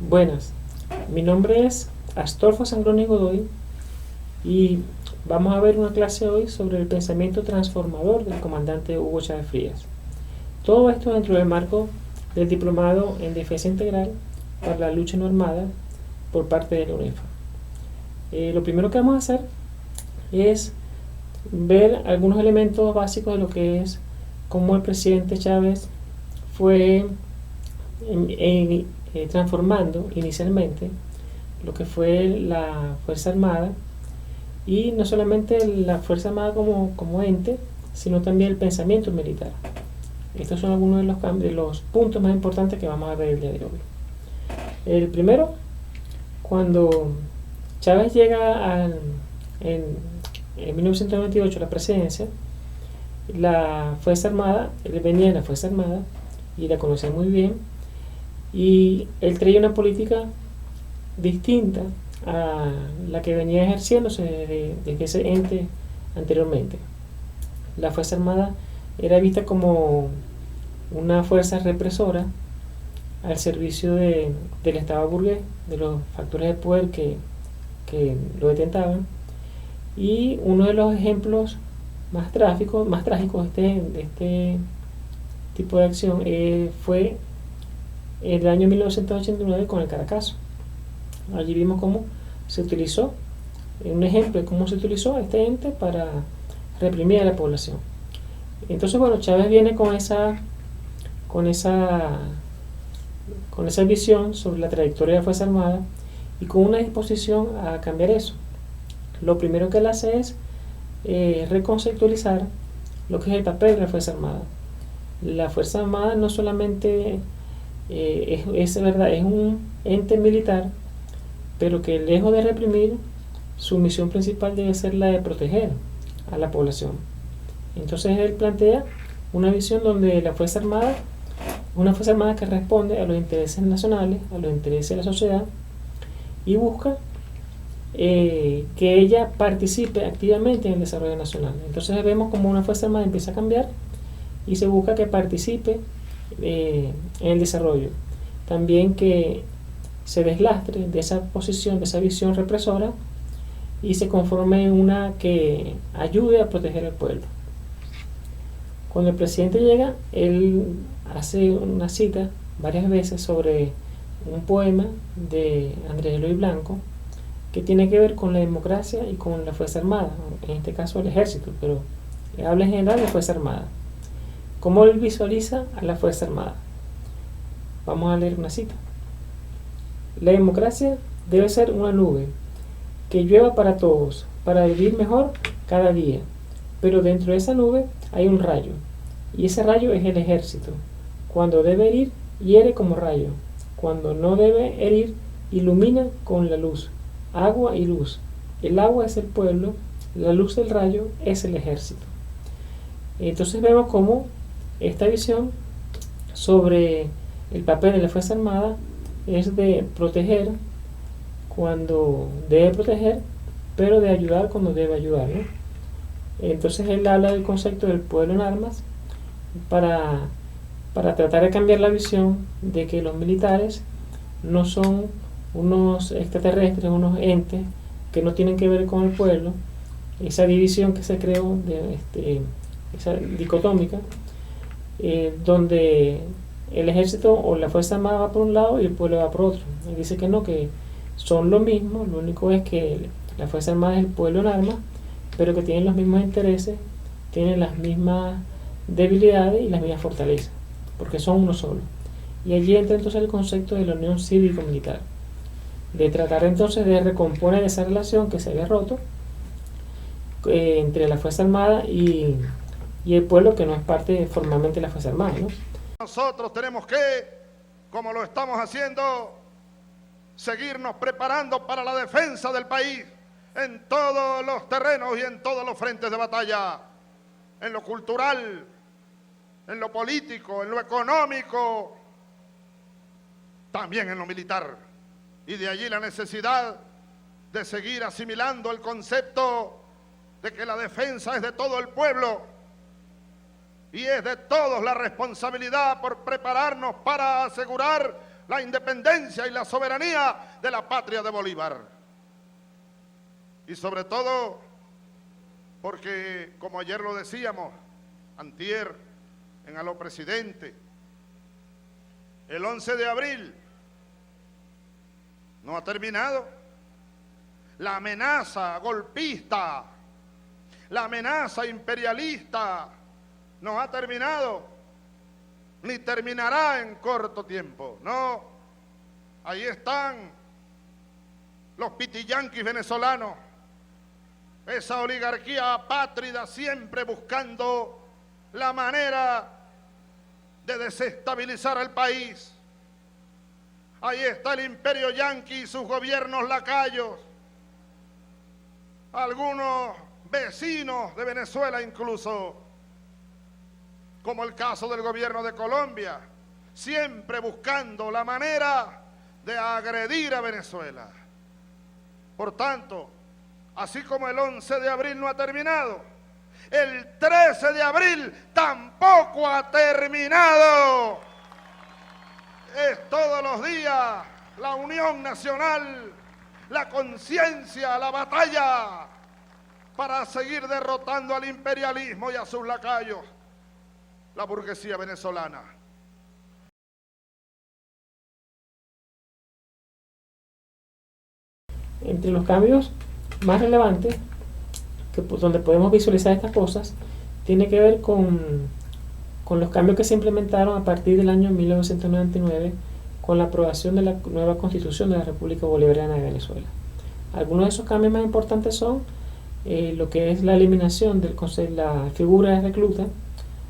Buenas, mi nombre es Astolfo Sangroni Godoy y vamos a ver una clase hoy sobre el pensamiento transformador del comandante Hugo Chávez Frías. Todo esto dentro del marco del Diplomado en Defensa Integral para la Lucha No Armada por parte de la UNEFA. Lo primero que vamos a hacer es ver algunos elementos básicos de lo que es cómo el presidente Chávez fue transformando inicialmente lo que fue la Fuerza Armada, y no solamente la Fuerza Armada como ente, sino también el pensamiento militar. Estos son algunos de los puntos más importantes que vamos a ver el día de hoy. El primero, cuando Chávez llega en 1998 a la presidencia, la Fuerza Armada, él venía de la Fuerza Armada y la conocía muy bien, y él traía una política distinta a la que venía ejerciéndose desde ese ente anteriormente. La Fuerza Armada era vista como una fuerza represora al servicio del Estado burgués, de los factores de poder que lo detentaban. Y uno de los ejemplos más trágicos de este tipo de acción fue el año 1989 con el Caracazo. Allí vimos cómo se utilizó, un ejemplo de cómo se utilizó este ente para reprimir a la población. Entonces, bueno, Chávez viene con esa, con esa visión sobre la trayectoria de la Fuerza Armada y con una disposición a cambiar eso. Lo primero que él hace es reconceptualizar lo que es el papel de la Fuerza Armada. La Fuerza Armada no solamente es verdad, es un ente militar, pero que lejos de reprimir, su misión principal debe ser la de proteger a la población. Entonces él plantea una visión donde la Fuerza Armada, una Fuerza Armada que responde a los intereses nacionales, a los intereses de la sociedad, y busca que ella participe activamente en el desarrollo nacional. Entonces vemos como una Fuerza Armada empieza a cambiar y se busca que participe en el desarrollo. También que se deslastre de esa posición, de esa visión represora, y se conforme una que ayude a proteger al pueblo. Cuando el presidente llega, él hace una cita varias veces sobre un poema de Andrés Eloy Blanco que tiene que ver con la democracia y con la Fuerza Armada, en este caso el ejército, pero habla en general de la Fuerza Armada. ¿Cómo él visualiza a la Fuerza Armada? Vamos a leer una cita. La democracia debe ser una nube que llueva para todos, para vivir mejor cada día. Pero dentro de esa nube hay un rayo, y ese rayo es el ejército. Cuando debe herir, hiere como rayo. Cuando no debe herir, ilumina con la luz. Agua y luz. El agua es el pueblo, la luz del rayo es el ejército. Entonces vemos cómo esta visión sobre el papel de la Fuerza Armada es de proteger cuando debe proteger, pero de ayudar cuando debe ayudar, ¿no? Entonces él habla del concepto del pueblo en armas para, para tratar de cambiar la visión de que los militares no son unos extraterrestres, unos entes que no tienen que ver con el pueblo. Esa división que se creó, esa dicotómica, donde el ejército o la Fuerza Armada va por un lado y el pueblo va por otro. Él dice que no, que son lo mismo, lo único es que la Fuerza Armada es el pueblo en armas, pero que tienen los mismos intereses, tienen las mismas debilidades y las mismas fortalezas, porque son uno solo. Y allí entra entonces el concepto de la unión cívico-militar, de tratar entonces de recomponer esa relación que se había roto entre la Fuerza Armada y el pueblo, que no es parte formalmente de la Fuerza Armada, ¿no? Nosotros tenemos que, como lo estamos haciendo, seguirnos preparando para la defensa del país en todos los terrenos y en todos los frentes de batalla, en lo cultural, en lo político, en lo económico, también en lo militar. Y de allí la necesidad de seguir asimilando el concepto de que la defensa es de todo el pueblo y es de todos la responsabilidad por prepararnos para asegurar la independencia y la soberanía de la patria de Bolívar. Y sobre todo, porque como ayer lo decíamos, antier, en Aló Presidente, el 11 de abril no ha terminado. La amenaza golpista, la amenaza imperialista no ha terminado, ni terminará en corto tiempo. No, ahí están los pitiyanquis venezolanos, esa oligarquía apátrida siempre buscando la manera de desestabilizar al país. Ahí está el imperio yanqui y sus gobiernos lacayos, algunos vecinos de Venezuela incluso, como el caso del gobierno de Colombia, siempre buscando la manera de agredir a Venezuela. Por tanto, así como el 11 de abril no ha terminado, el 13 de abril tampoco ha terminado. Es todos los días la unión nacional, la conciencia, la batalla para seguir derrotando al imperialismo y a sus lacayos, la burguesía venezolana. Entre los cambios más relevantes, donde podemos visualizar estas cosas, tiene que ver con los cambios que se implementaron a partir del año 1999 con la aprobación de la nueva Constitución de la República Bolivariana de Venezuela. Algunos de esos cambios más importantes son lo que es la eliminación del la figura de recluta.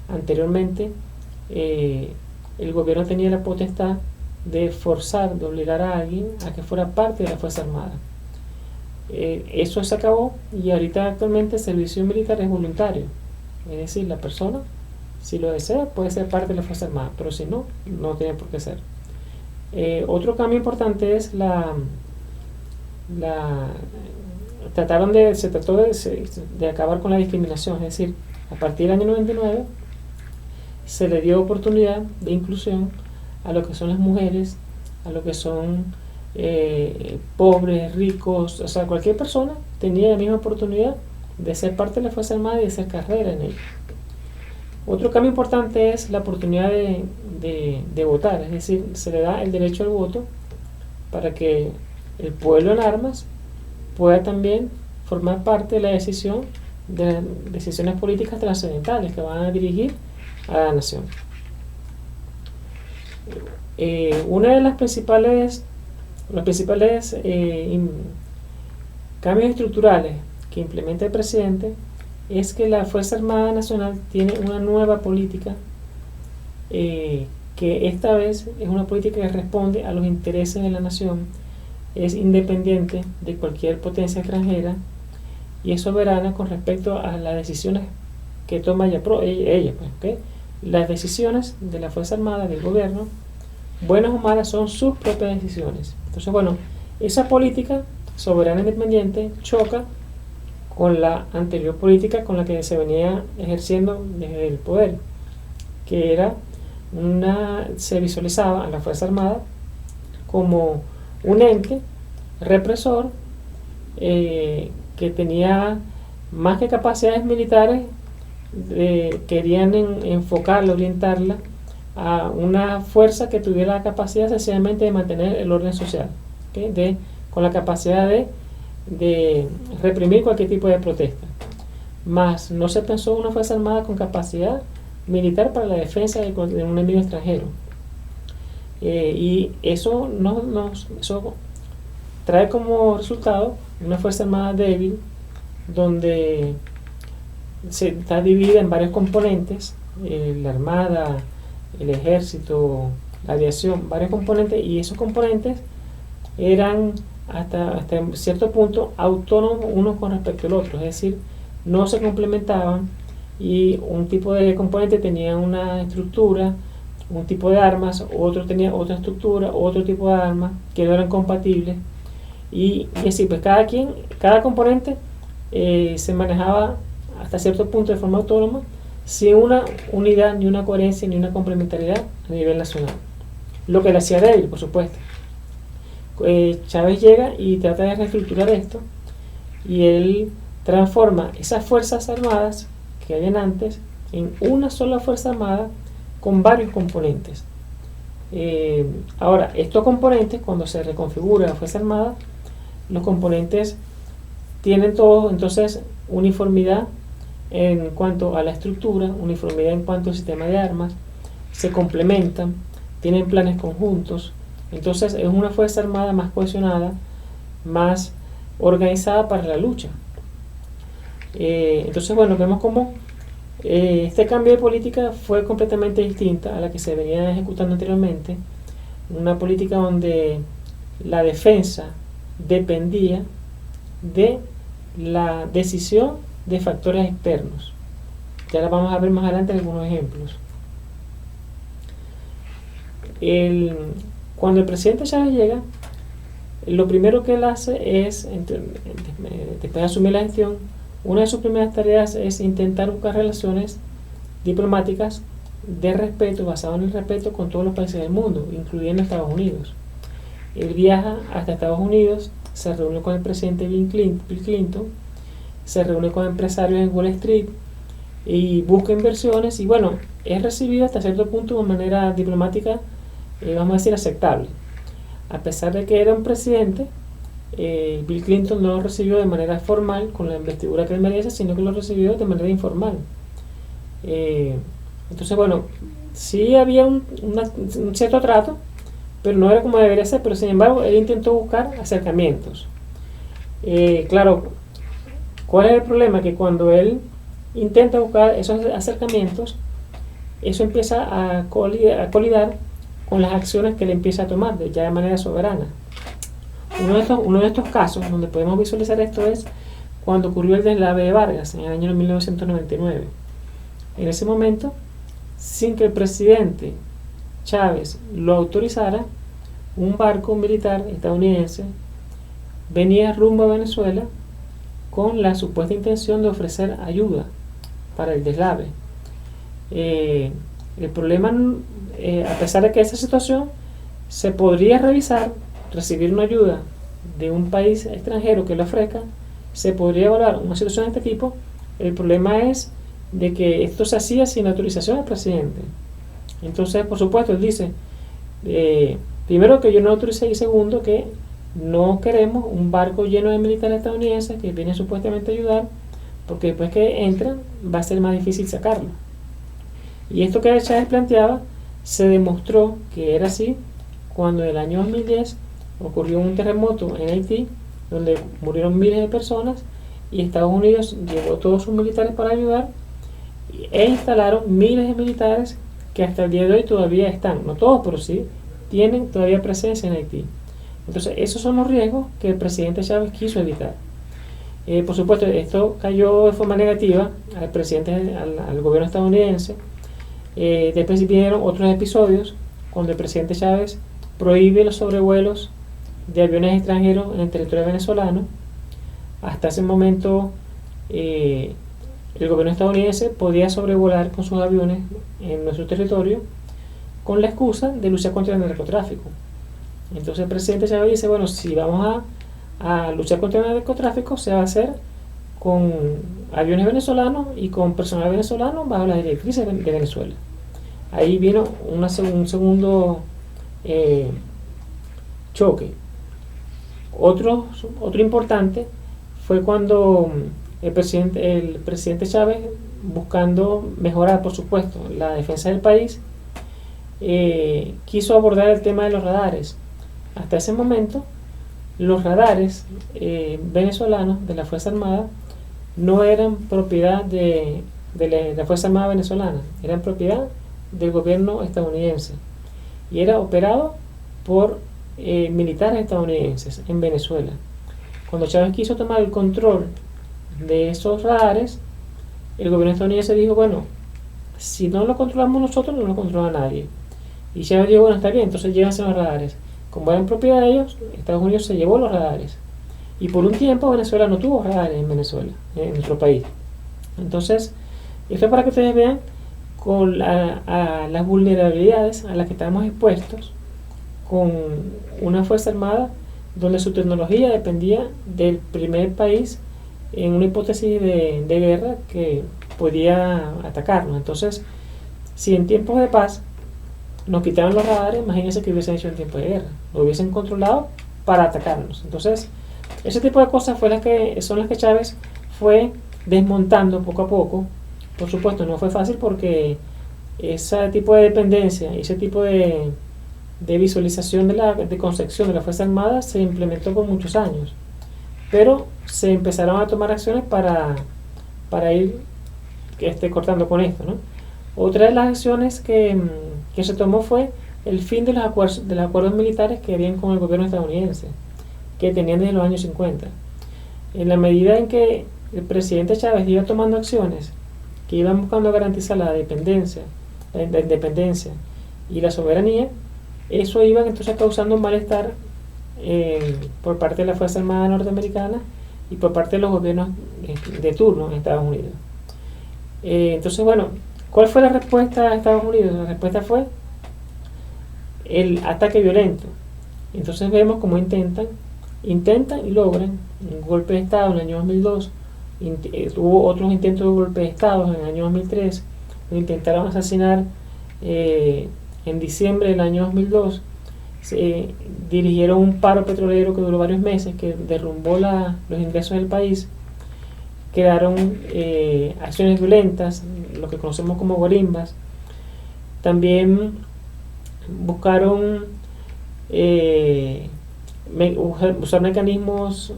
Anteriormente, el gobierno tenía la potestad de forzar, de obligar a alguien a que fuera parte de la Fuerza Armada. Eso se acabó y ahorita actualmente el servicio militar es voluntario. Es decir, la persona, si lo desea, puede ser parte de la Fuerza Armada, pero si no, no tiene por qué ser. Otro cambio importante es se trató de acabar con la discriminación, es decir, a partir del año 99 se le dio oportunidad de inclusión a lo que son las mujeres, a lo que son pobres, ricos, o sea, cualquier persona tenía la misma oportunidad de ser parte de la Fuerza Armada y de hacer carrera en ella. Otro cambio importante es la oportunidad de votar, es decir, se le da el derecho al voto para que el pueblo en armas pueda también formar parte de la decisión de las decisiones políticas trascendentales que van a dirigir a la nación. Una de los principales cambios estructurales que implementa el presidente es que la Fuerza Armada Nacional tiene una nueva política que esta vez es una política que responde a los intereses de la nación, es independiente de cualquier potencia extranjera y es soberana con respecto a las decisiones que toma ella. ¿Okay? Las decisiones de la Fuerza Armada, del gobierno, buenas o malas, son sus propias decisiones. Entonces, bueno, esa política soberana independiente choca con la anterior política con la que se venía ejerciendo desde el poder, que era se visualizaba a la Fuerza Armada como un ente represor que tenía más que capacidades militares, querían enfocarla, orientarla a una fuerza que tuviera la capacidad sencillamente de mantener el orden social, ¿okay? Con la capacidad de reprimir cualquier tipo de protesta. Más no se pensó en una Fuerza Armada con capacidad militar para la defensa de un enemigo extranjero. Y eso trae como resultado una Fuerza Armada débil, donde se está dividida en varios componentes, la Armada, el Ejército, la aviación, varios componentes, y esos componentes eran hasta cierto punto autónomos unos con respecto al otro, es decir, no se complementaban y un tipo de componente tenía una estructura, un tipo de armas, otro tenía otra estructura, otro tipo de armas que no eran compatibles y así pues cada componente se manejaba hasta cierto punto de forma autónoma sin una unidad, ni una coherencia, ni una complementariedad a nivel nacional. lo que le hacía débil, por supuesto. Chávez llega y trata de reestructurar esto, y él transforma esas fuerzas armadas que habían antes en una sola fuerza armada con varios componentes. Ahora, estos componentes, cuando se reconfigura la fuerza armada, los componentes tienen todos entonces uniformidad en cuanto a la estructura, uniformidad en cuanto al sistema de armas, se complementan, tienen planes conjuntos. Entonces es una fuerza armada más cohesionada, más organizada para la lucha. Entonces, bueno, vemos cómo este cambio de política fue completamente distinta a la que se venía ejecutando anteriormente. Una política donde la defensa dependía de la decisión de factores externos. Ya la vamos a ver más adelante algunos ejemplos. Cuando el presidente Chávez llega, lo primero que él hace es, después de asumir la gestión, una de sus primeras tareas es intentar buscar relaciones diplomáticas de respeto, basado en el respeto con todos los países del mundo, incluyendo Estados Unidos. Él viaja hasta Estados Unidos, se reúne con el presidente Bill Clinton, se reúne con empresarios en Wall Street y busca inversiones, y bueno, es recibido hasta cierto punto de manera diplomática, vamos a decir, aceptable. A pesar de que era un presidente, Bill Clinton no lo recibió de manera formal con la investidura que él merece, sino que lo recibió de manera informal. Entonces, bueno, sí había un cierto trato, pero no era como debería ser. Pero sin embargo, él intentó buscar acercamientos. Claro, ¿cuál es el problema? Que cuando él intenta buscar esos acercamientos, eso empieza a colidar con las acciones que él empieza a tomar ya de manera soberana. Uno de estos casos donde podemos visualizar esto es cuando ocurrió el deslave de Vargas en el año 1999. En ese momento, sin que el presidente Chávez lo autorizara, un barco militar estadounidense venía rumbo a Venezuela con la supuesta intención de ofrecer ayuda para el deslave. El problema, a pesar de que esa situación se podría revisar, recibir una ayuda de un país extranjero que lo ofrezca, se podría evaluar una situación de este tipo. El problema es de que esto se hacía sin autorización del presidente. Entonces, por supuesto, él dice, primero, que yo no autoricé, y segundo, que no queremos un barco lleno de militares estadounidenses que vienen supuestamente a ayudar, porque después que entran va a ser más difícil sacarlo. Y esto que Chávez planteaba se demostró que era así cuando en el año 2010 ocurrió un terremoto en Haití, donde murieron miles de personas, y Estados Unidos llevó todos sus militares para ayudar e instalaron miles de militares que hasta el día de hoy todavía están, no todos, pero sí tienen todavía presencia en Haití. Entonces, esos son los riesgos que el presidente Chávez quiso evitar. Por supuesto, esto cayó de forma negativa al presidente, al gobierno estadounidense. Después vinieron otros episodios cuando el presidente Chávez prohíbe los sobrevuelos de aviones extranjeros en el territorio venezolano. Hasta ese momento, el gobierno estadounidense podía sobrevolar con sus aviones en nuestro territorio con la excusa de luchar contra el narcotráfico. Entonces el presidente Chávez dice, bueno, si vamos a luchar contra el narcotráfico, se va a hacer con aviones venezolanos y con personal venezolano bajo las directrices de Venezuela. Ahí vino un segundo choque. Otro importante fue cuando el presidente Chávez, buscando mejorar, por supuesto, la defensa del país, quiso abordar el tema de los radares. Hasta ese momento, los radares venezolanos de la Fuerza Armada no eran propiedad de la Fuerza Armada venezolana, eran propiedad del gobierno estadounidense y era operado por militares estadounidenses en Venezuela. Cuando Chávez quiso tomar el control de esos radares, el gobierno estadounidense dijo, bueno, si no lo controlamos nosotros, no lo controla nadie. Y Chávez dijo, bueno, está bien, entonces llévense los radares. Como eran propiedad de ellos, Estados Unidos se llevó los radares. Y por un tiempo Venezuela no tuvo radares en Venezuela, en nuestro país. Entonces, esto es para que ustedes vean con las vulnerabilidades a las que estamos expuestos con una fuerza armada donde su tecnología dependía del primer país en una hipótesis de guerra que podía atacarnos. Entonces, si en tiempos de paz nos quitaban los radares, imagínense que hubiesen hecho en tiempos de guerra, lo hubiesen controlado para atacarnos. Entonces, ese tipo de cosas son las que Chávez fue desmontando poco a poco. Por supuesto, no fue fácil porque ese tipo de dependencia, ese tipo de visualización de concepción de la Fuerza Armada se implementó por muchos años, pero se empezaron a tomar acciones para ir cortando con esto, ¿no? Otra de las acciones que se tomó fue el fin de los acuerdos militares que habían con el gobierno estadounidense, que tenían desde los años 50. En la medida en que el presidente Chávez iba tomando acciones que iban buscando garantizar la independencia y la soberanía, eso iba entonces causando un malestar por parte de la Fuerza Armada norteamericana y por parte de los gobiernos de turno en Estados Unidos. Entonces, bueno, ¿cuál fue la respuesta de Estados Unidos? La respuesta fue el ataque violento. Entonces vemos cómo intentan y logran un golpe de Estado en el año 2002. Hubo otros intentos de golpe de Estado en el año 2003. Lo intentaron asesinar en diciembre del año 2002. Dirigieron un paro petrolero que duró varios meses, que derrumbó los ingresos del país. Crearon acciones violentas, lo que conocemos como guarimbas. También buscaron usar mecanismos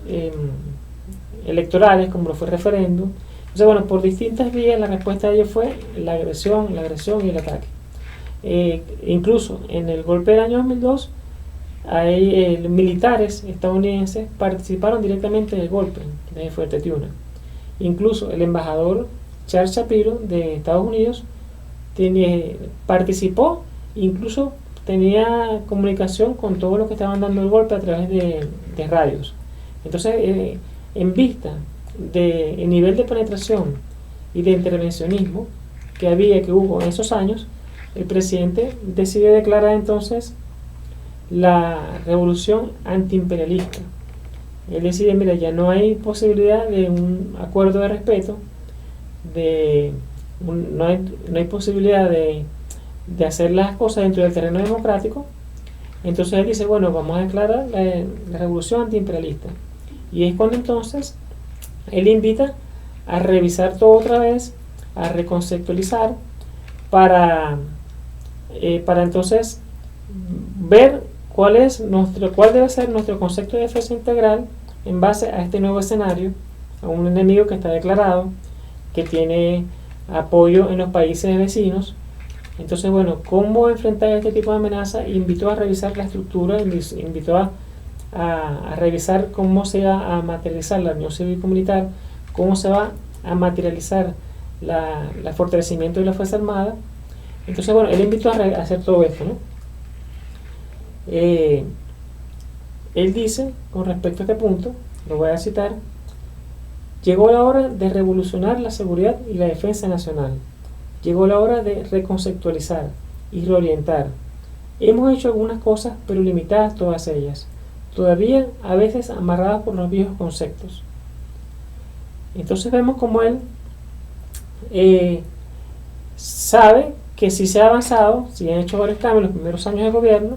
electorales, como lo fue el referéndum. Entonces, bueno, por distintas vías la respuesta de ellos fue la agresión y el ataque. Incluso en el golpe del año 2002, militares estadounidenses participaron directamente del golpe de Fuerte Tiuna. Incluso el embajador Charles Shapiro de Estados Unidos participó, incluso tenía comunicación con todos los que estaban dando el golpe a través de radios. Entonces, en vista del nivel de penetración y de intervencionismo que hubo en esos años, el presidente decide declarar entonces la revolución antiimperialista. Él decide, mira, ya no hay posibilidad de un acuerdo de respeto, no hay posibilidad de hacer las cosas dentro del terreno democrático. Entonces él dice, bueno, vamos a declarar la revolución antiimperialista. Y es cuando entonces él invita a revisar todo otra vez, a reconceptualizar, para entonces ver cuál debe ser nuestro concepto de defensa integral en base a este nuevo escenario, a un enemigo que está declarado, que tiene apoyo en los países vecinos. Entonces, bueno, ¿cómo enfrentar este tipo de amenaza? Invitó a revisar la estructura, invitó a revisar cómo se va a materializar la unión cívico-militar, cómo se va a materializar el fortalecimiento de la Fuerza Armada. Entonces, bueno, él invitó a hacer todo esto, ¿no? Él dice, con respecto a este punto, lo voy a citar: llegó la hora de revolucionar la seguridad y la defensa nacional. Llegó la hora de reconceptualizar y reorientar. Hemos hecho algunas cosas, pero limitadas todas ellas, todavía a veces amarradas por los viejos conceptos. Entonces vemos como él sabe que sí se ha avanzado, sí han hecho varios cambios en los primeros años de gobierno,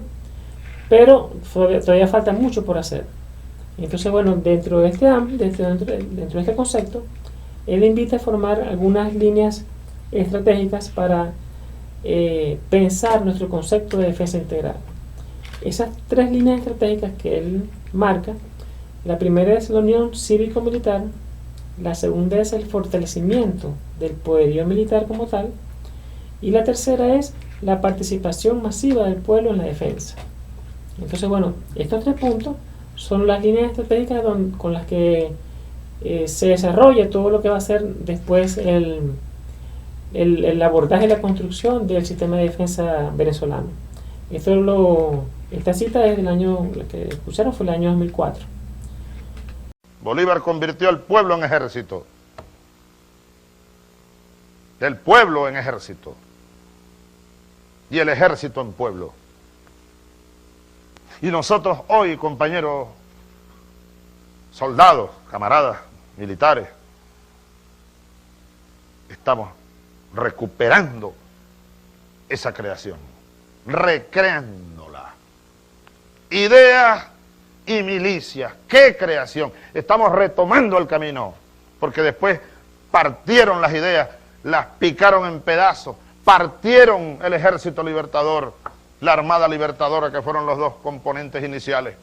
pero todavía falta mucho por hacer. Entonces, bueno, dentro de este concepto, él invita a formar algunas líneas estratégicas para pensar nuestro concepto de defensa integral. Esas 3 líneas estratégicas que él marca: la primera es la unión cívico-militar, la segunda es el fortalecimiento del poderío militar como tal, y la tercera es la participación masiva del pueblo en la defensa. Entonces, bueno, estos 3 puntos son las líneas estratégicas con las que se desarrolla todo lo que va a ser después el abordaje y la construcción del sistema de defensa venezolano. Esta cita es del año, la que escucharon fue el año 2004. Bolívar convirtió al pueblo en ejército. El pueblo en ejército. Y el ejército en pueblo. Y nosotros hoy, compañeros, soldados, camaradas, militares, estamos recuperando esa creación, recreándola. Ideas y milicias, ¡qué creación! Estamos retomando el camino, porque después partieron las ideas, las picaron en pedazos, partieron el Ejército Libertador, la Armada Libertadora, que fueron los dos componentes iniciales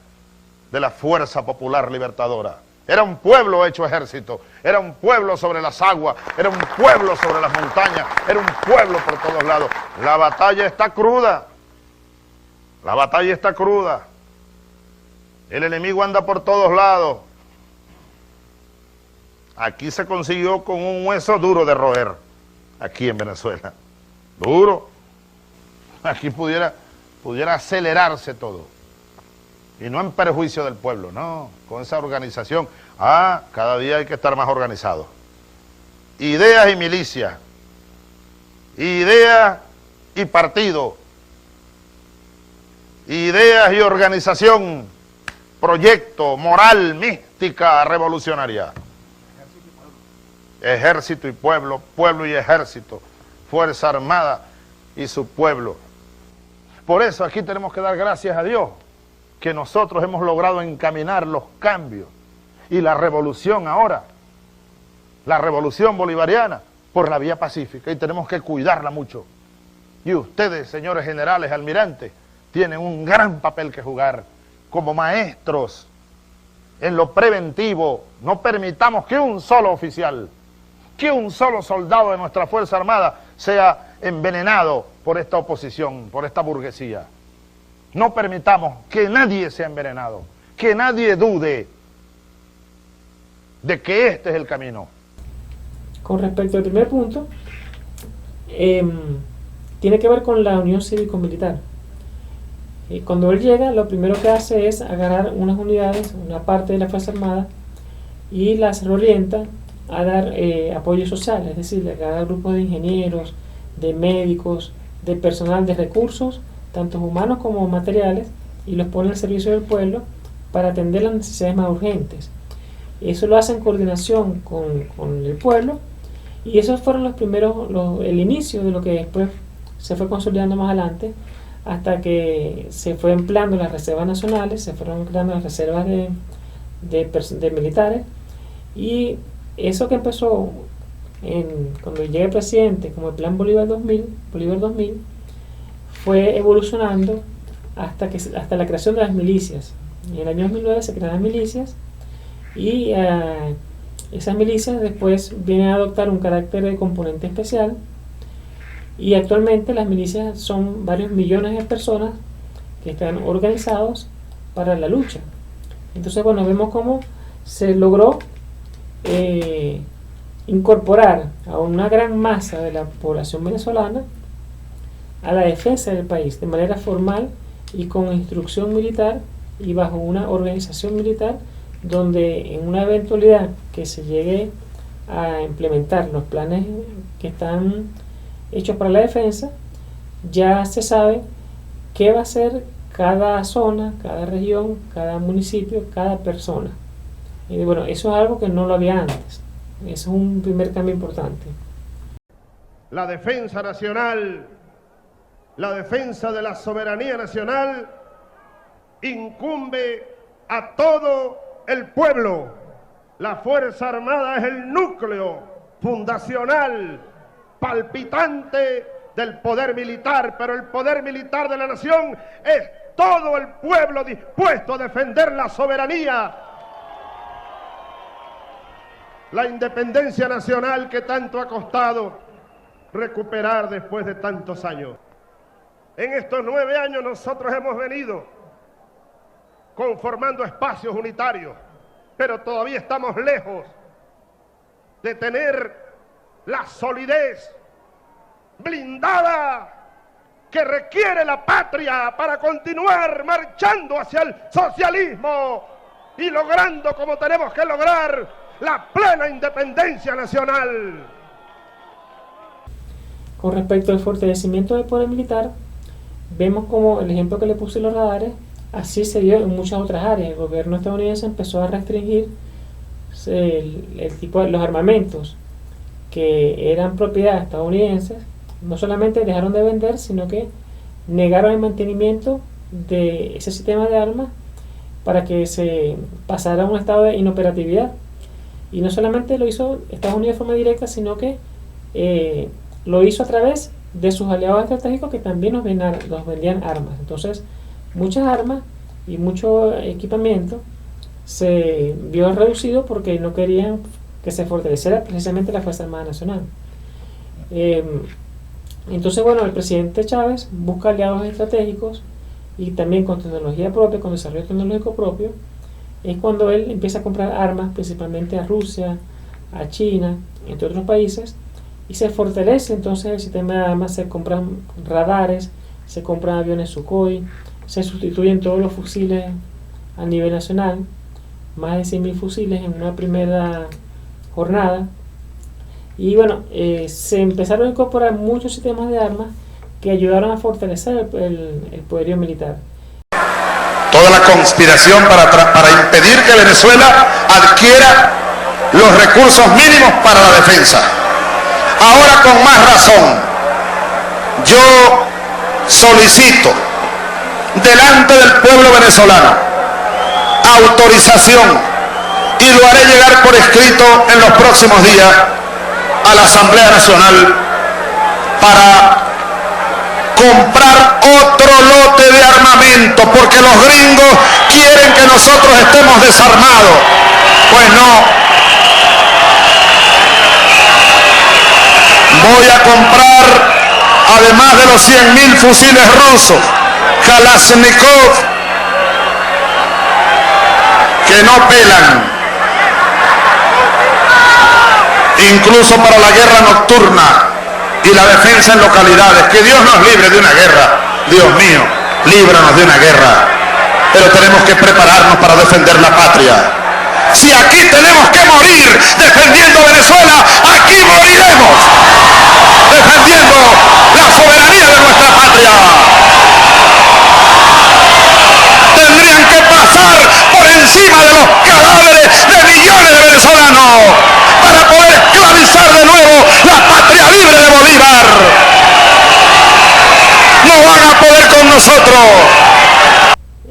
de la Fuerza Popular Libertadora. Era un pueblo hecho ejército, era un pueblo sobre las aguas, era un pueblo sobre las montañas, era un pueblo por todos lados. La batalla está cruda, la batalla está cruda. El enemigo anda por todos lados. Aquí se consiguió con un hueso duro de roer, aquí en Venezuela. Duro. Aquí pudiera acelerarse todo. Y no en perjuicio del pueblo, no. Con esa organización, cada día hay que estar más organizado. Ideas y milicias. Ideas y partido. Ideas y organización. Proyecto, moral, mística, revolucionaria. Ejército y pueblo, pueblo y ejército. Fuerza Armada y su pueblo. Por eso aquí tenemos que dar gracias a Dios que nosotros hemos logrado encaminar los cambios y la revolución ahora, la revolución bolivariana, por la vía pacífica, y tenemos que cuidarla mucho. Y ustedes, señores generales, almirantes, tienen un gran papel que jugar como maestros en lo preventivo. No permitamos que un solo oficial, que un solo soldado de nuestra Fuerza Armada sea envenenado por esta oposición, por esta burguesía. No permitamos que nadie sea envenenado, que nadie dude de que este es el camino. Con respecto al primer punto, tiene que ver con la unión cívico-militar. Cuando él llega, lo primero que hace es agarrar unas unidades, una parte de la Fuerza Armada, y las reorienta a dar apoyo social, es decir, a dar grupos de ingenieros, de médicos, de personal de recursos, tanto humanos como materiales, y los pone al servicio del pueblo para atender las necesidades más urgentes. Eso lo hace en coordinación con el pueblo, y esos fueron los primeros, el inicio de lo que después se fue consolidando más adelante, hasta que se fue empleando las reservas nacionales, se fueron creando las reservas de militares, y eso que empezó cuando llega el presidente como el Plan Bolívar 2000, fue evolucionando hasta la creación de las milicias. En el año 2009 se crean las milicias, y esas milicias después vienen a adoptar un carácter de componente especial, y actualmente las milicias son varios millones de personas que están organizados para la lucha. Entonces, bueno, vemos cómo se logró incorporar a una gran masa de la población venezolana a la defensa del país de manera formal y con instrucción militar y bajo una organización militar, donde en una eventualidad que se llegue a implementar los planes que están hechos para la defensa, ya se sabe qué va a hacer cada zona, cada región, cada municipio, cada persona. Y bueno, eso es algo que no lo había antes. Eso es un primer cambio importante. La defensa nacional, la defensa de la soberanía nacional, incumbe a todo el pueblo. La Fuerza Armada es el núcleo fundacional, palpitante del poder militar, pero el poder militar de la nación es todo el pueblo dispuesto a defender la soberanía, la independencia nacional que tanto ha costado recuperar después de tantos años. En estos 9 años nosotros hemos venido conformando espacios unitarios, pero todavía estamos lejos de tener la solidez blindada que requiere la patria para continuar marchando hacia el socialismo y logrando, como tenemos que lograr, la plena independencia nacional. Con respecto al fortalecimiento del poder militar, vemos como el ejemplo que le puse en los radares así se dio en muchas otras áreas. El gobierno estadounidense empezó a restringir el tipo de los armamentos que eran propiedad estadounidenses. No solamente dejaron de vender, sino que negaron el mantenimiento de ese sistema de armas para que se pasara a un estado de inoperatividad. Y no solamente lo hizo Estados Unidos de forma directa, sino que lo hizo a través de sus aliados estratégicos, que también nos vendían armas. Entonces, muchas armas y mucho equipamiento se vio reducido porque no querían que se fortaleciera precisamente la Fuerza Armada Nacional. Entonces, bueno, el presidente Chávez busca aliados estratégicos y también con tecnología propia, con desarrollo tecnológico propio. Es cuando él empieza a comprar armas principalmente a Rusia, a China, entre otros países, y se fortalece entonces el sistema de armas. Se compran radares, se compran aviones Sukhoi, se sustituyen todos los fusiles a nivel nacional, más de 100.000 fusiles en una primera jornada. Y bueno, se empezaron a incorporar muchos sistemas de armas que ayudaron a fortalecer el poderío militar. Toda la conspiración para impedir que Venezuela adquiera los recursos mínimos para la defensa. Ahora con más razón, yo solicito delante del pueblo venezolano autorización, y lo haré llegar por escrito en los próximos días a la Asamblea Nacional, para comprar otro lote de armamento, porque los gringos quieren que nosotros estemos desarmados. Pues no. Voy a comprar, además de los 100.000 fusiles rusos, Kalashnikov, que no pelan, incluso para la guerra nocturna y la defensa en localidades. Que Dios nos libre de una guerra. Dios mío, líbranos de una guerra. Pero tenemos que prepararnos para defender la patria. Si aquí tenemos que morir defendiendo Venezuela, aquí moriremos defendiendo la soberanía de nuestra patria. Tendrían que pasar por encima de los cadáveres de millones de venezolanos para poder esclavizar de nuevo la patria libre de Bolívar. No van a poder con nosotros.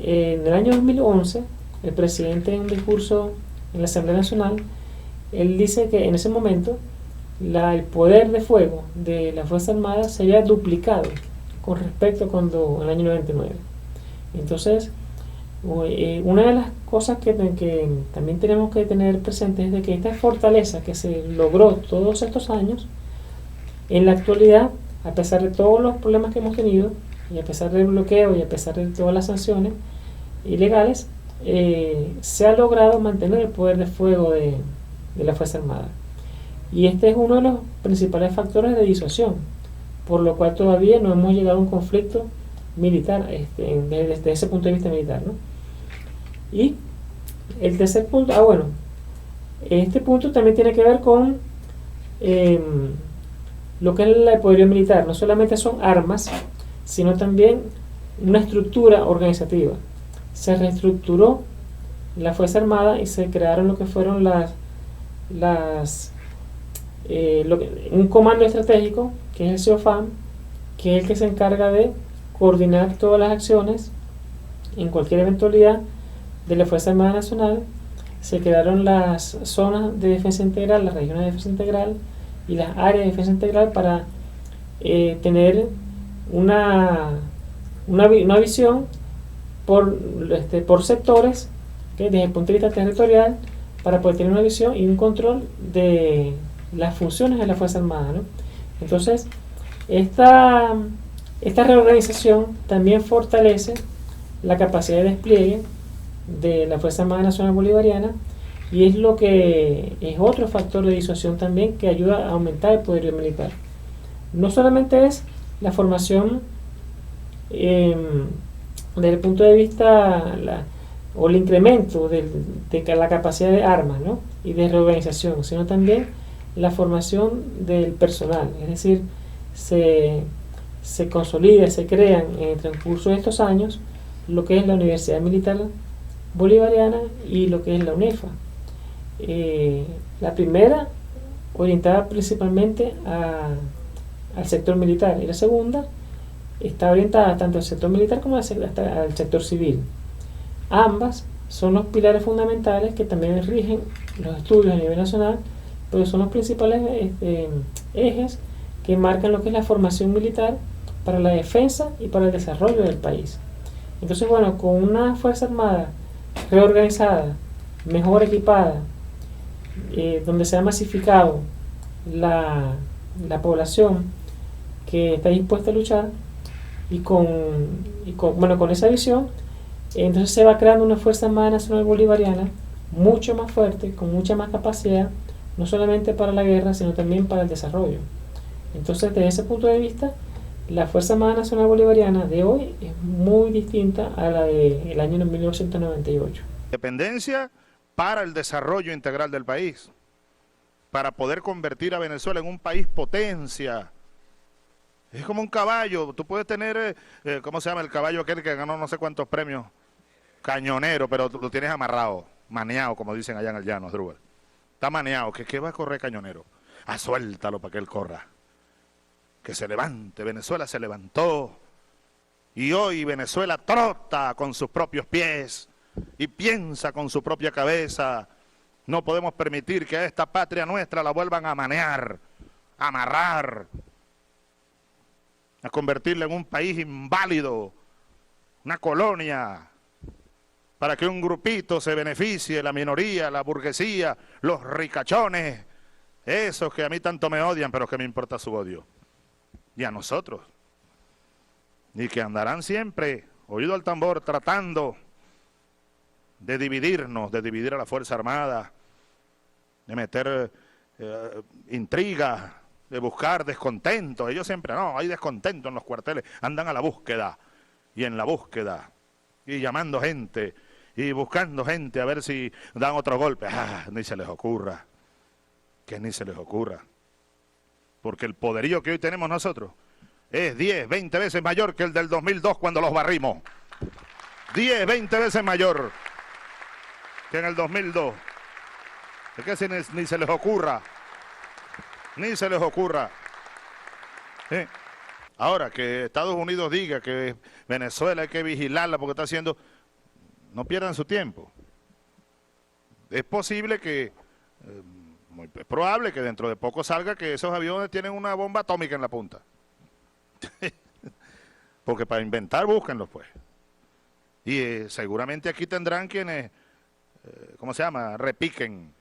En el año 2011, el presidente, en un discurso en la Asamblea Nacional, él dice que en ese momento el poder de fuego de la Fuerza Armada se había duplicado con respecto a cuando en el año 99. Entonces, una de las cosas que también tenemos que tener presente es de que esta fortaleza que se logró todos estos años, en la actualidad, a pesar de todos los problemas que hemos tenido, y a pesar del bloqueo y a pesar de todas las sanciones ilegales, se ha logrado mantener el poder de fuego de la Fuerza Armada. Y este es uno de los principales factores de disuasión, por lo cual todavía no hemos llegado a un conflicto militar desde ese punto de vista militar, ¿no? Y el tercer punto, este punto también tiene que ver con lo que es el poderío militar. No solamente son armas, sino también una estructura organizativa. Se reestructuró la Fuerza Armada y se crearon lo que fueron un comando estratégico, que es el CEOFAM, que es el que se encarga de coordinar todas las acciones en cualquier eventualidad de la Fuerza Armada Nacional. Se crearon las zonas de defensa integral, las regiones de defensa integral y las áreas de defensa integral para tener una visión por sectores, desde el punto de vista territorial, para poder tener una visión y un control de las funciones de la Fuerza Armada, ¿no? Entonces, esta reorganización también fortalece la capacidad de despliegue de la Fuerza Armada Nacional Bolivariana, y es lo que es otro factor de disuasión también que ayuda a aumentar el poderío militar. No solamente es la formación desde el punto de vista o el incremento de la capacidad de armas, ¿no?, y de reorganización, sino también la formación del personal. Es decir, se consolida, se crean en el transcurso de estos años lo que es la Universidad Militar Bolivariana y lo que es la UNEFA. La primera orientada principalmente al sector militar, y la segunda está orientada tanto al sector militar como al sector civil. Ambas son los pilares fundamentales que también rigen los estudios a nivel nacional, pero son los principales ejes que marcan lo que es la formación militar para la defensa y para el desarrollo del país. Entonces, bueno, con una Fuerza Armada reorganizada, mejor equipada, donde se ha masificado la población que está dispuesta a luchar, y con esa visión, entonces se va creando una Fuerza Armada Nacional Bolivariana mucho más fuerte, con mucha más capacidad, no solamente para la guerra, sino también para el desarrollo. Entonces, desde ese punto de vista, la Fuerza Armada Nacional Bolivariana de hoy es muy distinta a la del año 1998. Dependencia para el desarrollo integral del país, para poder convertir a Venezuela en un país potencia. Es como un caballo, tú puedes tener, ¿cómo se llama el caballo aquel que ganó no sé cuántos premios? Cañonero, pero lo tienes amarrado, maneado, como dicen allá en el llano, Drubal. Está maneado, ¿qué va a correr Cañonero? Suéltalo para que él corra. Que se levante, Venezuela se levantó. Y hoy Venezuela trota con sus propios pies y piensa con su propia cabeza. No podemos permitir que a esta patria nuestra la vuelvan a manear, a amarrar, a convertirla en un país inválido, una colonia, para que un grupito se beneficie, la minoría, la burguesía, los ricachones, esos que a mí tanto me odian, pero que me importa su odio. Y a nosotros, y que andarán siempre, oído al tambor, tratando de dividirnos, de dividir a la Fuerza Armada, de meter intrigas, de buscar descontento. Ellos siempre, no, hay descontento en los cuarteles, andan a la búsqueda, y en la búsqueda, y llamando gente, y buscando gente a ver si dan otro golpe. Ni se les ocurra, que ni se les ocurra. Porque el poderío que hoy tenemos nosotros es 10, 20 veces mayor que el del 2002 cuando los barrimos. 10, 20 veces mayor que en el 2002. Es que ni se les ocurra. Ni se les ocurra. Ahora, que Estados Unidos diga que Venezuela hay que vigilarla porque está haciendo... No pierdan su tiempo. Es posible que... es probable que dentro de poco salga que esos aviones tienen una bomba atómica en la punta. Porque para inventar, búsquenlos pues. Y seguramente aquí tendrán quienes, ¿cómo se llama?, repiquen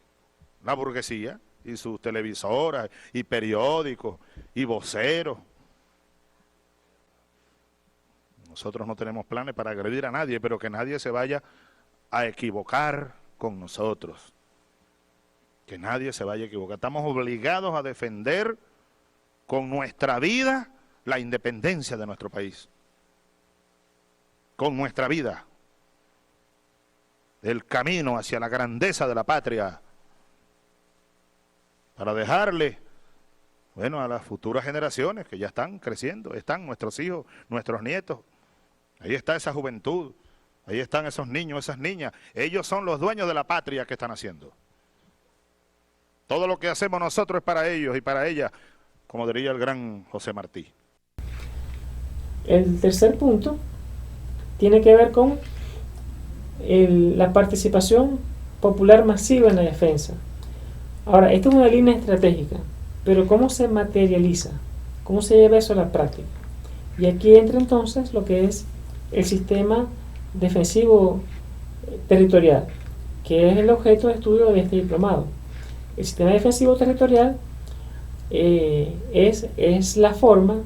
la burguesía y sus televisoras y periódicos y voceros. Nosotros no tenemos planes para agredir a nadie, pero que nadie se vaya a equivocar con nosotros. Que nadie se vaya a equivocar. Estamos obligados a defender con nuestra vida la independencia de nuestro país. Con nuestra vida. El camino hacia la grandeza de la patria. Para dejarle, bueno, a las futuras generaciones que ya están creciendo, están nuestros hijos, nuestros nietos. Ahí está esa juventud, ahí están esos niños, esas niñas. Ellos son los dueños de la patria que están haciendo. Todo lo que hacemos nosotros es para ellos y para ellas, como diría el gran José Martí. El tercer punto tiene que ver con la participación popular masiva en la defensa. Ahora, esto es una línea estratégica, pero ¿cómo se materializa? ¿Cómo se lleva eso a la práctica? Y aquí entra entonces lo que es el sistema defensivo territorial, que es el objeto de estudio de este diplomado. El sistema defensivo territorial es la forma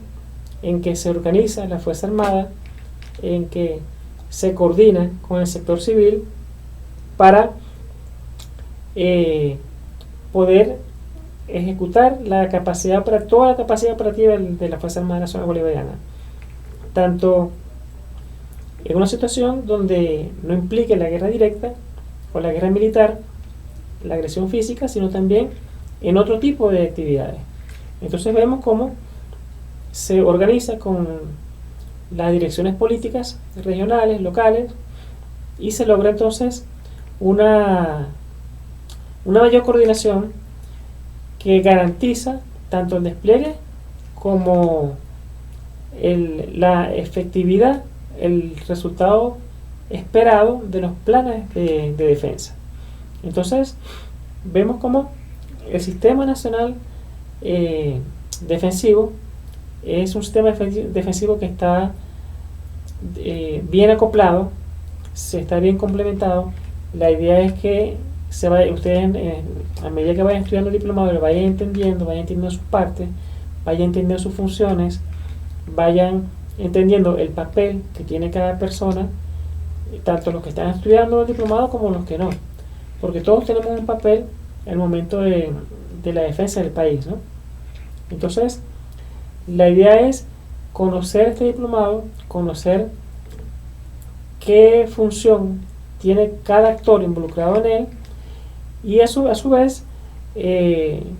en que se organiza la Fuerza Armada, en que se coordina con el sector civil para poder ejecutar toda la capacidad operativa de la Fuerza Armada Nacional Bolivariana, tanto en una situación donde no implique la guerra directa o la guerra militar, la agresión física, sino también en otro tipo de actividades. Entonces vemos cómo se organiza con las direcciones políticas regionales, locales, y se logra entonces una mayor coordinación que garantiza tanto el despliegue como la efectividad, el resultado esperado de los planes de defensa. Entonces, vemos como el sistema nacional defensivo es un sistema defensivo que está bien acoplado, se está bien complementado. La idea es que ustedes a medida que vayan estudiando el diplomado lo vayan entendiendo sus partes, vayan entendiendo sus funciones, vayan entendiendo el papel que tiene cada persona, tanto los que están estudiando el diplomado como los que no, porque todos tenemos un papel en el momento de la defensa del país, ¿no? Entonces, la idea es conocer este diplomado, conocer qué función tiene cada actor involucrado en él, y a su vez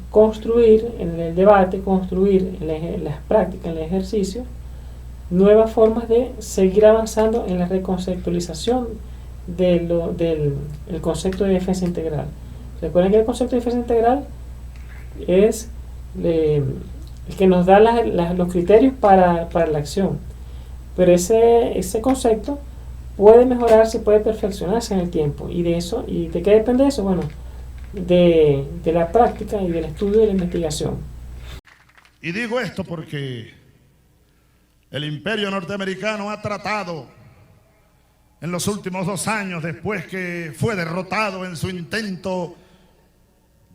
construir en el debate, construir en las prácticas, en el ejercicio, nuevas formas de seguir avanzando en la reconceptualización del concepto de defensa integral. Recuerden que el concepto de defensa integral es el que nos da los criterios para la acción, pero ese concepto puede mejorarse, puede perfeccionarse en el tiempo. ¿Y de qué depende eso? Bueno, de la práctica y del estudio y de la investigación. Y digo esto porque el imperio norteamericano ha tratado en los últimos 2 años, después que fue derrotado en su intento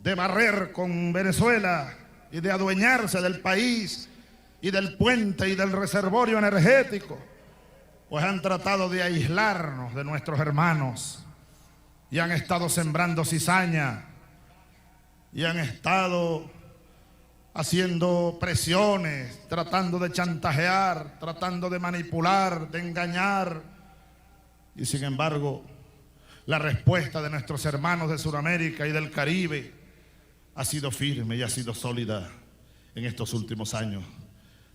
de barrer con Venezuela y de adueñarse del país y del puente y del reservorio energético, pues han tratado de aislarnos de nuestros hermanos y han estado sembrando cizaña y han estado haciendo presiones, tratando de chantajear, tratando de manipular, de engañar. Y sin embargo, la respuesta de nuestros hermanos de Sudamérica y del Caribe ha sido firme y ha sido sólida en estos últimos años.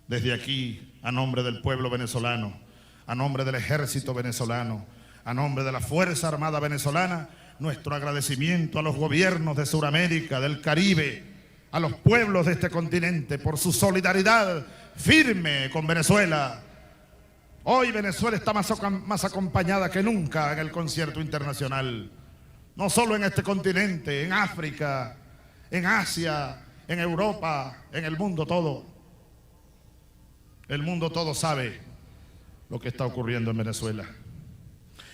Desde aquí, a nombre del pueblo venezolano, a nombre del ejército venezolano, a nombre de la Fuerza Armada venezolana, nuestro agradecimiento a los gobiernos de Sudamérica, del Caribe, a los pueblos de este continente por su solidaridad firme con Venezuela. Hoy Venezuela está más acompañada que nunca en el concierto internacional, no solo en este continente, en África, en Asia, en Europa, en el mundo todo. El mundo todo sabe lo que está ocurriendo en Venezuela.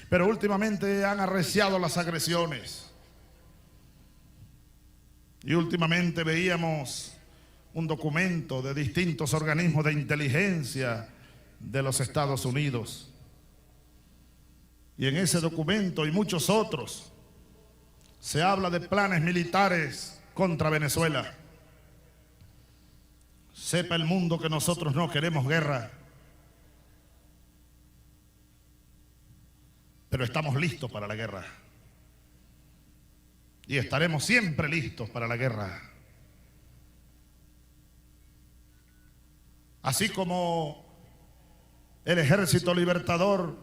Pero últimamente han arreciado las agresiones. Y últimamente veíamos un documento de distintos organismos de inteligencia de los Estados Unidos. Y en ese documento y muchos otros se habla de planes militares contra Venezuela. Sepa el mundo que nosotros no queremos guerra, pero estamos listos para la guerra. Y estaremos siempre listos para la guerra. Así como el ejército libertador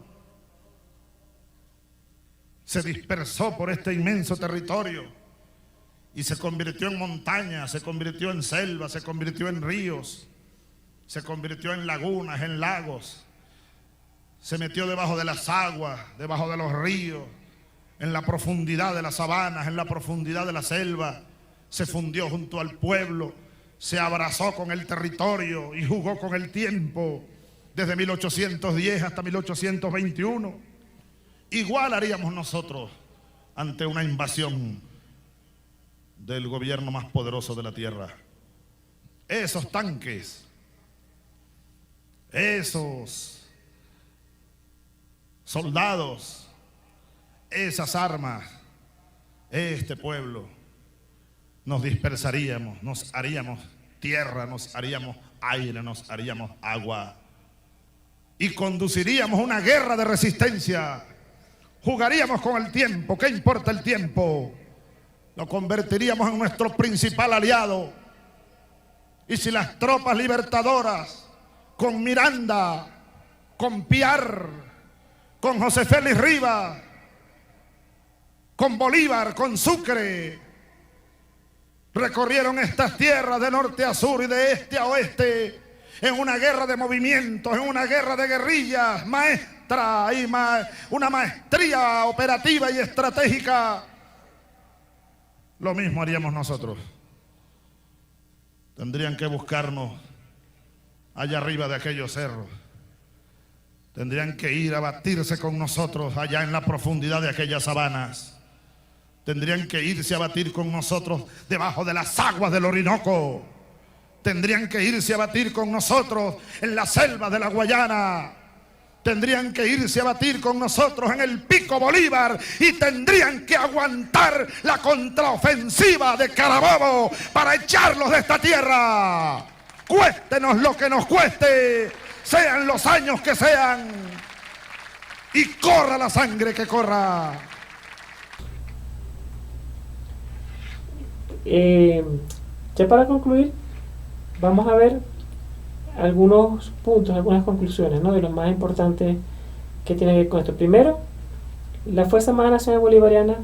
se dispersó por este inmenso territorio y se convirtió en montaña, se convirtió en selva, se convirtió en ríos, se convirtió en lagunas, en lagos, se metió debajo de las aguas, debajo de los ríos, en la profundidad de las sabanas, en la profundidad de la selva, se fundió junto al pueblo, se abrazó con el territorio y jugó con el tiempo desde 1810 hasta 1821. Igual haríamos nosotros ante una invasión del gobierno más poderoso de la tierra. Esos tanques, esos soldados, esas armas, este pueblo, nos dispersaríamos, nos haríamos tierra, nos haríamos aire, nos haríamos agua y conduciríamos una guerra de resistencia. Jugaríamos con el tiempo. ¿Qué importa el tiempo? Lo convertiríamos en nuestro principal aliado. Y si las tropas libertadoras con Miranda con Piar, con José Félix Rivas, con Bolívar, con Sucre. Recorrieron estas tierras de norte a sur y de este a oeste en una guerra de movimientos, en una guerra de guerrillas maestra y una maestría operativa y estratégica. Lo mismo haríamos nosotros. Tendrían que buscarnos allá arriba de aquellos cerros. Tendrían que ir a batirse con nosotros allá en la profundidad de aquellas sabanas. Tendrían que irse a batir con nosotros debajo de las aguas del Orinoco. Tendrían que irse a batir con nosotros en la selva de la Guayana. Tendrían que irse a batir con nosotros en el Pico Bolívar y tendrían que aguantar la contraofensiva de Carabobo para echarlos de esta tierra. Cuéstenos lo que nos cueste, sean los años que sean, y corra la sangre que corra. Ya para concluir, vamos a ver algunos puntos, algunas conclusiones, ¿no?, de los más importantes que tienen que ver con esto. Primero, la Fuerza Armada Nacional Bolivariana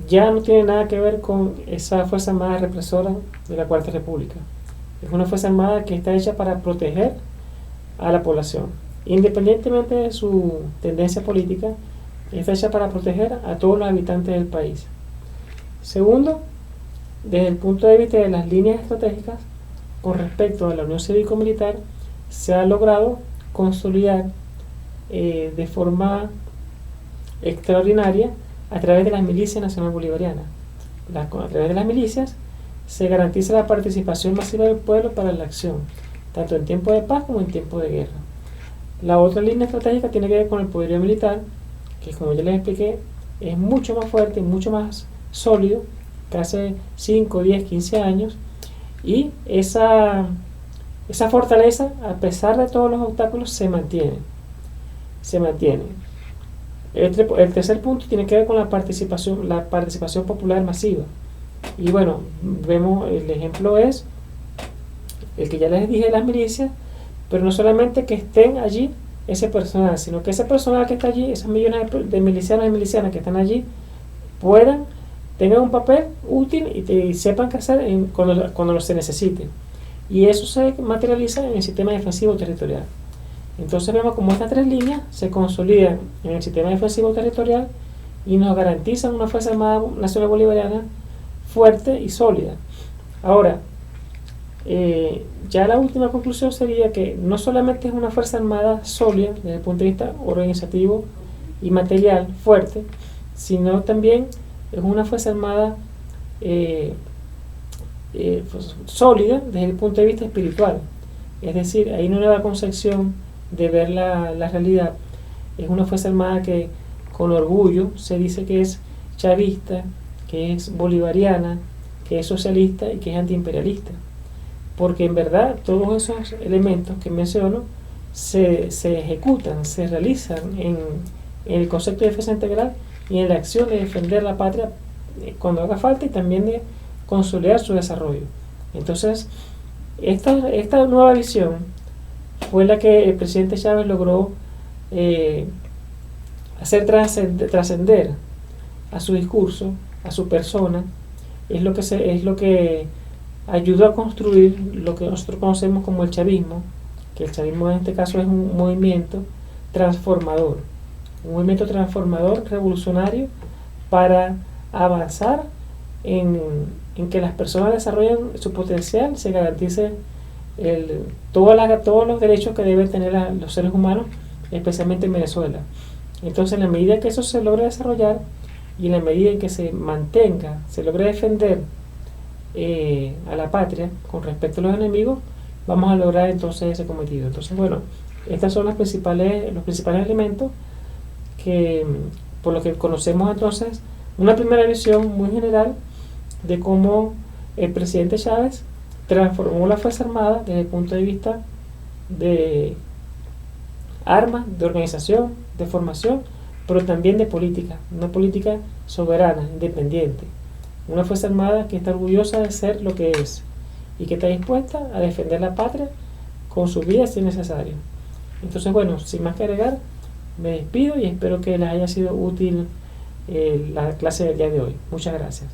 ya no tiene nada que ver con esa Fuerza Armada represora de la Cuarta República. Es una Fuerza Armada que está hecha para proteger a la población. Independientemente de su tendencia política, está hecha para proteger a todos los habitantes del país. Segundo, desde el punto de vista de las líneas estratégicas, con respecto a la Unión Cívico-Militar, se ha logrado consolidar de forma extraordinaria a través de las milicias nacionales bolivarianas. A través de las milicias se garantiza la participación masiva del pueblo para la acción, tanto en tiempo de paz como en tiempo de guerra. La otra línea estratégica tiene que ver con el poderío militar, que, como ya les expliqué, es mucho más fuerte y mucho más sólido que hace 5, 10, 15 años, y esa fortaleza, a pesar de todos los obstáculos, se mantiene. El tercer punto tiene que ver con la participación popular masiva. Y bueno, vemos, el ejemplo es el que ya les dije de las milicias, pero no solamente que estén allí ese personal, sino que ese personal que está allí, esos millones de milicianos y milicianas que están allí, tengan un papel útil y sepan qué hacer cuando se necesite. Y eso se materializa en el sistema defensivo territorial. Entonces vemos como estas tres líneas se consolidan en el sistema defensivo territorial y nos garantizan una Fuerza Armada Nacional Bolivariana fuerte y sólida. Ahora, ya la última conclusión sería que no solamente es una Fuerza Armada sólida desde el punto de vista organizativo y material fuerte, sino también es una Fuerza Armada sólida desde el punto de vista espiritual. Es decir, hay una nueva concepción de ver la realidad. Es una Fuerza Armada que con orgullo se dice que es chavista, que es bolivariana, que es socialista y que es antiimperialista. Porque en verdad todos esos elementos que menciono se ejecutan, se realizan en el concepto de defensa integral y en la acción de defender la patria cuando haga falta y también de consolidar su desarrollo. Entonces, esta nueva visión fue la que el presidente Chávez logró hacer trascender a su discurso, a su persona. Es lo que ayudó a construir lo que nosotros conocemos como el chavismo, que el chavismo en este caso es un movimiento transformador, revolucionario, para avanzar en que las personas desarrollen su potencial, se garantice todos los derechos que deben tener los seres humanos, especialmente en Venezuela. Entonces, en la medida que eso se logre desarrollar y en la medida en que se logre defender a la patria con respecto a los enemigos, vamos a lograr entonces ese cometido. Entonces, bueno, estos son los principales elementos que, por lo que conocemos entonces, una primera visión muy general de cómo el presidente Chávez transformó la Fuerza Armada desde el punto de vista de armas, de organización, de formación, pero también de política, una política soberana, independiente, una Fuerza Armada que está orgullosa de ser lo que es y que está dispuesta a defender la patria con su vida si es necesario. Entonces, bueno, sin más que agregar, me despido y espero que les haya sido útil la clase del día de hoy. Muchas gracias.